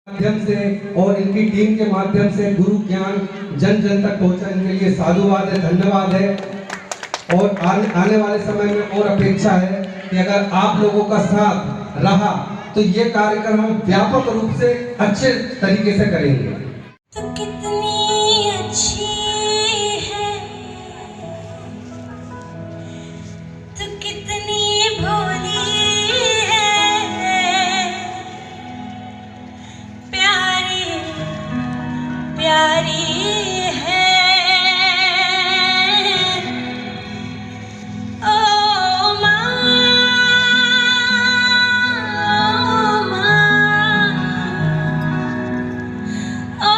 माध्यम से और इनकी टीम के माध्यम से गुरु ज्ञान जन जन तक पहुंचा, इनके लिए साधुवाद है, धन्यवाद है। और आने वाले समय में और अपेक्षा है कि अगर आप लोगों का साथ रहा तो ये कार्यक्रम हम व्यापक रूप से अच्छे तरीके से करेंगे। तो कितनी अच्छी है, तो कितनी भोली है, प्यारी प्यारी है। ओ माँ, ओ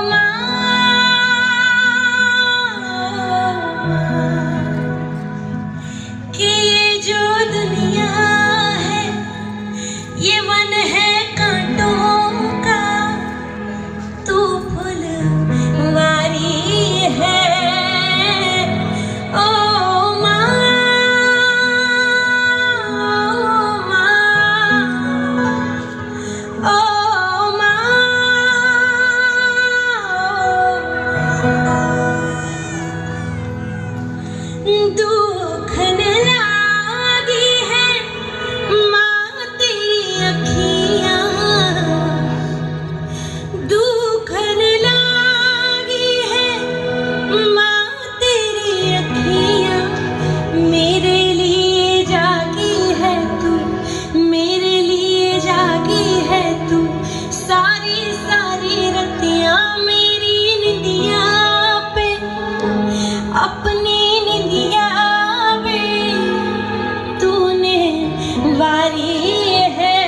माँ, कि ये जो दुनिया है ये वन है कांटों का, तू फुलवारी है। ओ माँ, ओ माँ, दुखन लागी है माँ तेरी अखियाँ, दुखन लागी है माँ तेरी अखियाँ। मेरे लिए जागी है तू, मेरे लिए जागी है तू, सारी सारी रतियाँ मेरी निंदिया पे, अपनी निंदिया पे तूने वारी है।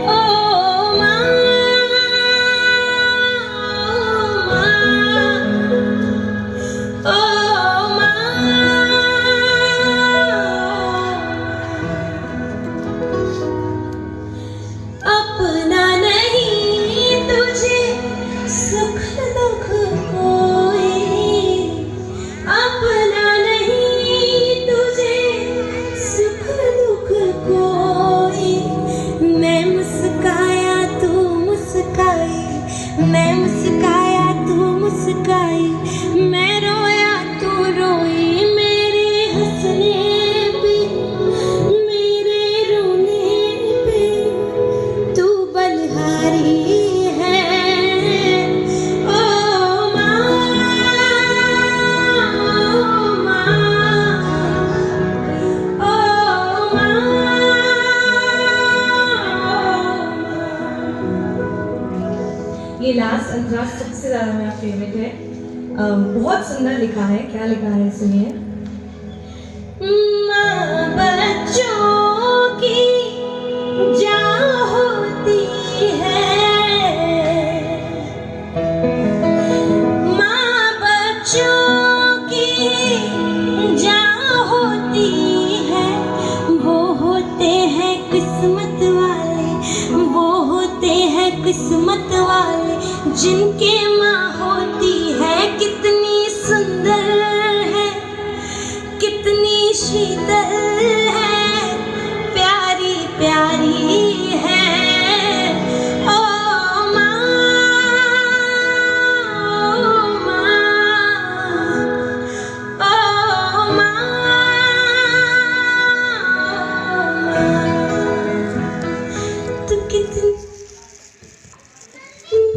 ओ माँ, ओ माँ, अपना नहीं तुझे सुख दुख कोई, अपना नहीं तुझे सुख दुख कोई। मैं मुस्काया तू मुस्काई, मैं मुस्काया तू मुस्काई, मैं रोया तू रोई, मेरे हंसने पे मेरे रोने पे तू बलिहारी है। ओ माँ, ओ माँ, ओ माँ। ये लास्ट अंतरा सबसे ज़्यादा मेरा फेवरेट है। बहुत सुंदर लिखा है। क्या लिखा है सुनिए। माँ बच्चों की जान होती है, माँ बच्चों की जान होती है। वो होते हैं किस्मत वाले, वो होते हैं किस्मत वाले, जिनके माँ होती है। कितनी सुंदर है, कितनी शीतल है, प्यारी प्यारी है। ओ माँ, ओ माँ, ओ माँ, तू कितनी।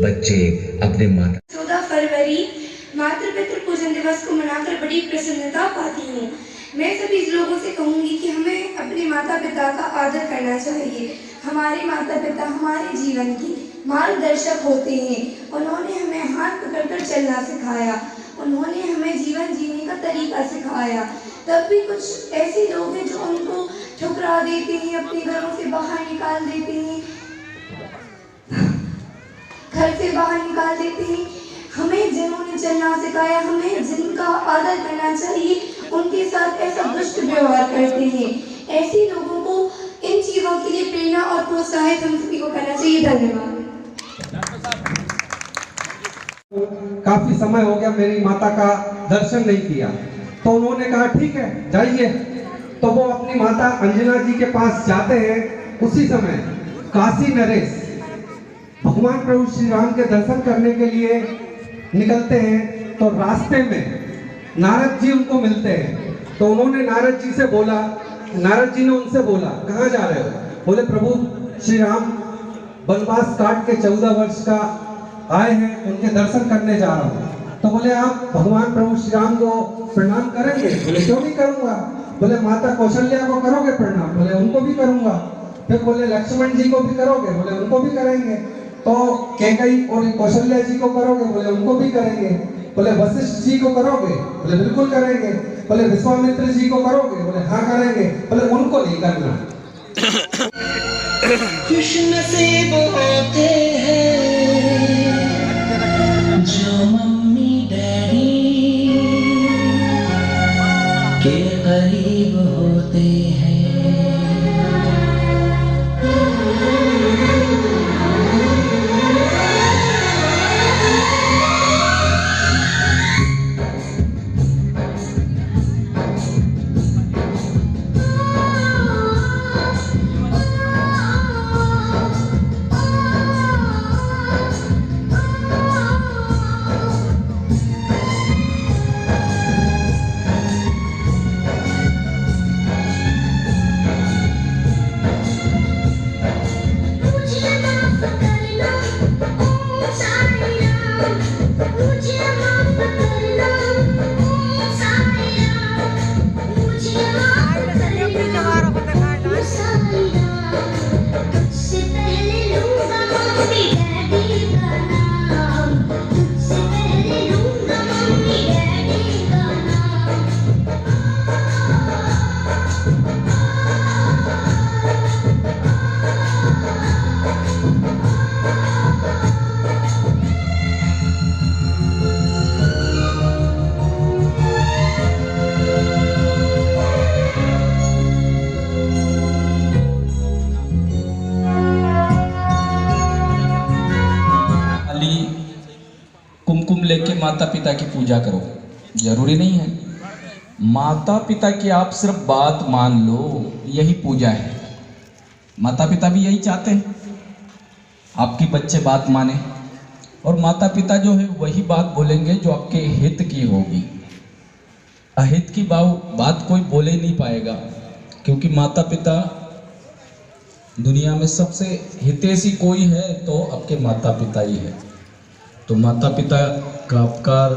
बच्चे अपने माता 14 फरवरी मातृ पितृ पूजन दिवस को मनाकर बड़ी प्रसन्नता पाती हूँ। मैं सभी लोगों से कहूँगी कि हमें अपने माता पिता का आदर करना चाहिए। हमारे माता पिता हमारे जीवन के मार्गदर्शक होते हैं। उन्होंने हमें हाथ पकड़कर चलना सिखाया, उन्होंने हमें जीवन जीने का तरीका सिखाया। तब भी कुछ ऐसे लोग हैं जो उनको ठुकरा देते हैं, अपने घरों से बाहर निकाल देते हैं, घर से बाहर निकाल देते हैं। हमें जिन्होंने चलना सिखाया, हमें जिनका आदर करना चाहिए, उनके साथ ऐसा दुष्ट व्यवहार करते हैं। ऐसे लोगों को इन चीज़ों के लिए प्रेरणा और प्रोत्साहित हम सभी को करना चाहिए। धन्यवाद। काफी समय हो गया मेरी माता का दर्शन नहीं किया, तो उन्होंने कहा ठीक है जाइए। तो वो अपनी माता अंजना जी के पास जाते हैं। उसी समय काशी नरेश भगवान प्रभु श्री राम के दर्शन करने के लिए निकलते हैं तो रास्ते में नारद जी उनको मिलते हैं। तो उन्होंने नारद जी से बोला, नारद जी ने उनसे बोला कहाँ जा रहे हो? बोले प्रभु श्री राम वनवास काट के 14 वर्ष का आए हैं, उनके दर्शन करने जा रहा हूँ। तो बोले आप भगवान प्रभु श्री राम को प्रणाम करेंगे? बोले क्यों नहीं करूँगा। बोले माता कौशल्या को करोगे प्रणाम? बोले उनको भी करूँगा। फिर बोले लक्ष्मण जी को भी करोगे? बोले उनको भी करेंगे। तो कैकेयी और कौशल्या जी को करोगे? बोले उनको भी करेंगे। बोले वशिष्ठ जी को करोगे? बोले बिल्कुल करेंगे। बोले विश्वामित्र जी को करोगे? बोले हाँ करेंगे। बोले उनको नहीं करना। खुशनसीब होते हैं जो मम्मी डैडी के करीब होते हैं। कुमकुम लेके माता पिता की पूजा करो, जरूरी नहीं है। माता पिता की आप सिर्फ बात मान लो, यही पूजा है। माता पिता भी यही चाहते हैं आपकी बच्चे बात माने, और माता पिता जो है वही बात बोलेंगे जो आपके हित की होगी। अहित की बात कोई बोले ही नहीं पाएगा, क्योंकि माता पिता दुनिया में सबसे हितैषी कोई है तो आपके माता पिता ही है। तो माता पिता का उपकार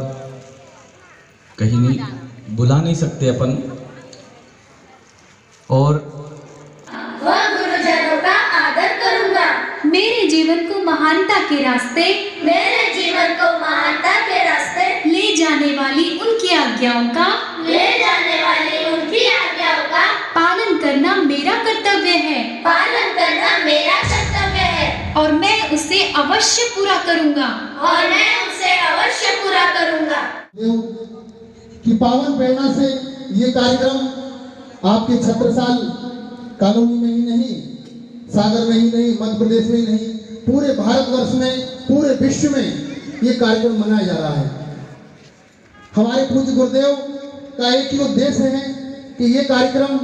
कहीं नहीं भुला नहीं सकते अपन। और वह गुरुजनों का आदर करूंगा। मेरे जीवन को महानता के रास्ते ले जाने वाली उनकी आज्ञाओं का पालन करना मेरा कर्तव्य है और मैं उसे अवश्य पूरा करूंगा। कि पावन प्रेरणा से ये कार्यक्रम आपके छत्रसाल कॉलोनी में ही नहीं, सागर में ही नहीं, मध्य प्रदेश में ही नहीं, पूरे भारतवर्ष में, पूरे विश्व में ये कार्यक्रम मनाया जा रहा है। हमारे पूज्य गुरुदेव का एक ही उद्देश्य है कि ये कार्यक्रम,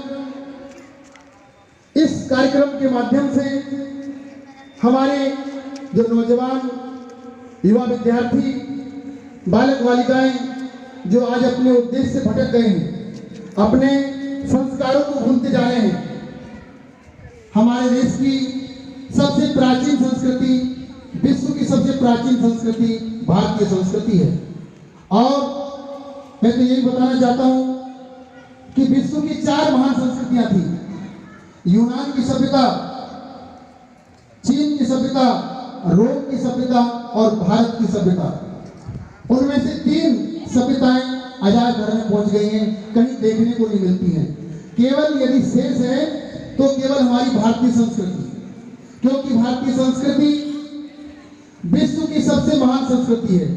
इस कार्यक्रम के माध्यम से हमारे जो नौजवान युवा विद्यार्थी, बालक बालिकाएं जो आज अपने उद्देश्य से भटक गए हैं, अपने संस्कारों को भूलते जा रहे हैं। हमारे देश की सबसे प्राचीन संस्कृति, विश्व की सबसे प्राचीन संस्कृति भारतीय संस्कृति है। और मैं तो यही बताना चाहता हूं कि विश्व की 4 महान संस्कृतियां थी। यूनान की सभ्यता, चीन की सभ्यता, रोम की सभ्यता और भारत की सभ्यता। उनमें से 3 सभ्यताएं आजाद भारत में पहुंच गई हैं, कहीं देखने को नहीं मिलती हैं। केवल यदि शेष है तो केवल हमारी भारतीय संस्कृति, क्योंकि भारतीय संस्कृति विश्व की सबसे महान संस्कृति है।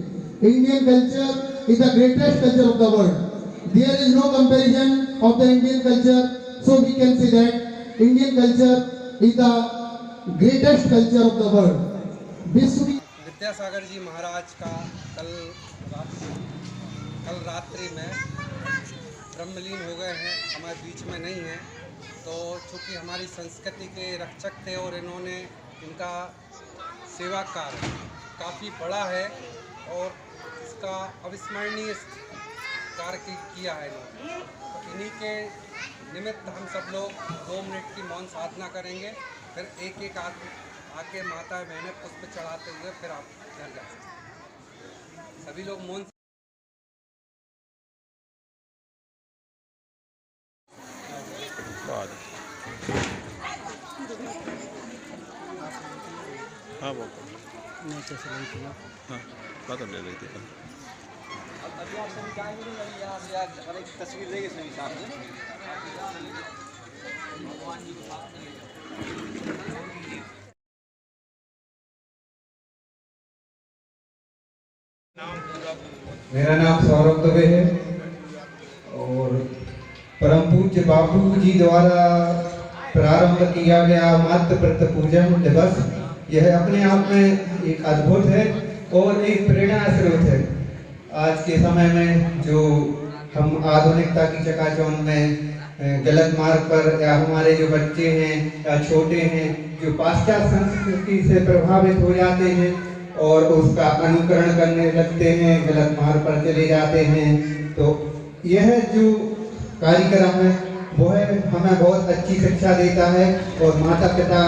Indian culture is the greatest culture of the world. There is no comparison of the Indian culture, so we can say that Indian culture is the greatest culture of the world. विश्व की विद्यासागर जी महाराज का कल रात्रि में ब्रह्मलीन हो गए हैं, हमारे बीच में नहीं है। तो चूँकि हमारी संस्कृति के रक्षक थे और इन्होंने इनका सेवा कार्य काफ़ी बड़ा है और इसका अविस्मरणीय कार्य किया है इन्होंने। तो इन्हीं के निमित्त हम सब लोग 2 मिनट की मौन साधना करेंगे, फिर एक एक आदमी आके माता बहनें पुष्प चढ़ाते हुए फिर आप घर जा सकते। सभी लोग मौन हाँ वो हाँ बात ले रही थी। अभी आप सभी जाएंगे और एक तस्वीर देंगे सभी सामने भगवान जी के साथ। मेरा नाम सौरभ दुबे है और परम पूज्य बापू जी द्वारा प्रारंभ किया गया मातृ पितृ पूजन दिवस यह अपने आप में एक अद्भुत है और एक प्रेरणा स्रोत है। आज के समय में जो हम आधुनिकता की चकाचौंध में गलत मार्ग पर या हमारे जो बच्चे हैं या छोटे हैं जो पाश्चात्य संस्कृति से प्रभावित हो जाते हैं और उसका अनुकरण करने लगते हैं, गलत मार्ग पर चले जाते हैं, तो यह जो कार्यक्रम है वह हमें बहुत अच्छी शिक्षा देता है और माता पिता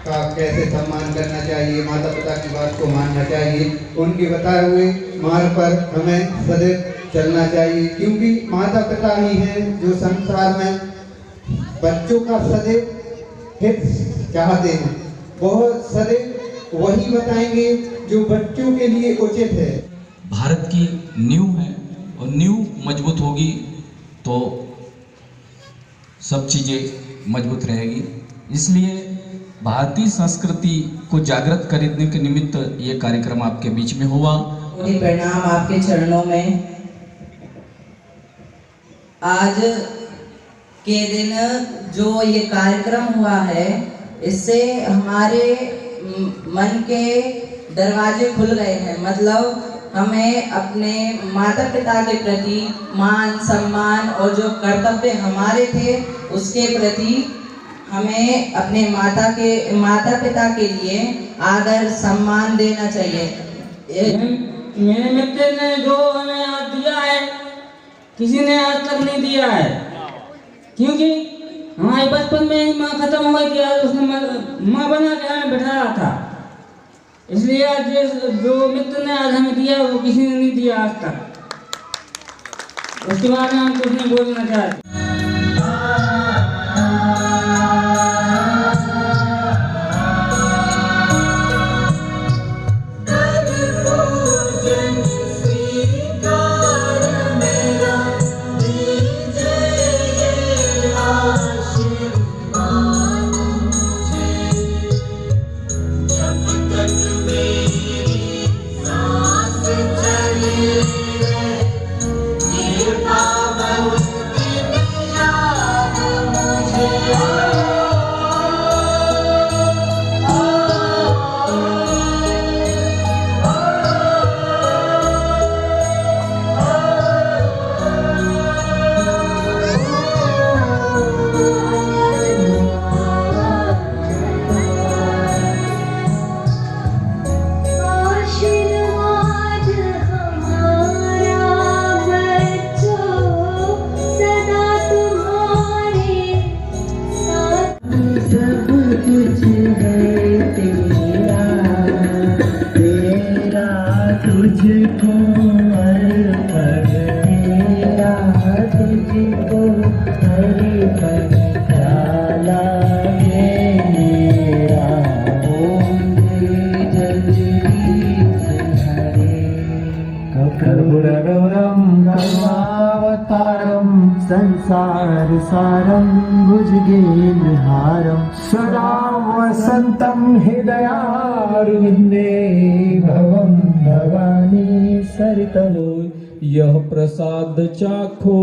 का कैसे सम्मान करना चाहिए, माता पिता की बात को मानना चाहिए, उनके बताए हुए मार्ग पर हमें सदैव चलना चाहिए, क्योंकि माता पिता ही हैं जो संसार में बच्चों का सदैव हित चाहते हैं। वह सदैव वही बताएंगे जो बच्चों के लिए उचित है। भारत की नींव है और नींव मजबूत होगी तो सब चीज़ें मजबूत रहेगी। इसलिए भारतीय संस्कृति को जागृत करने के निमित्त ये कार्यक्रम आपके बीच में हुआ। प्रणाम आपके चरणों में। आज के दिन जो ये कार्यक्रम हुआ है इससे हमारे मन के दरवाजे खुल गए हैं। मतलब हमें अपने माता पिता के प्रति मान सम्मान और जो कर्तव्य हमारे थे उसके प्रति हमें अपने माता पिता के लिए आदर सम्मान देना चाहिए। मेरे मित्र ने जो हमें आज दिया है किसी ने आज तक नहीं दिया है, क्योंकि हमारे बचपन में ही माँ खत्म हो गई थी, आज उसने माँ बना के हमें बैठा रहा था। इसलिए आज जो मित्र ने आज हमें दिया वो किसी ने नहीं दिया आज तक। उसके बाद हम कुछ नहीं बोलना चाहते। संसार सारं भुजगेन्द्रहारं सदा वसन्तं हृदयारविन्दे भवं भवानी सरितलो। यह प्रसाद चाखो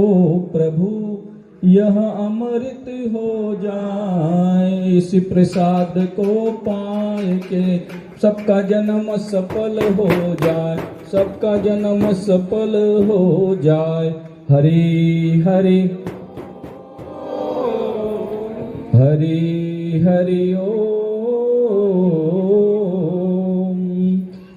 प्रभु यह अमृत हो जाए, इस प्रसाद को पाए के सबका जन्म सफल हो जाए, सबका जन्म सफल हो जाए। हरि हरि हरि हरि ओम।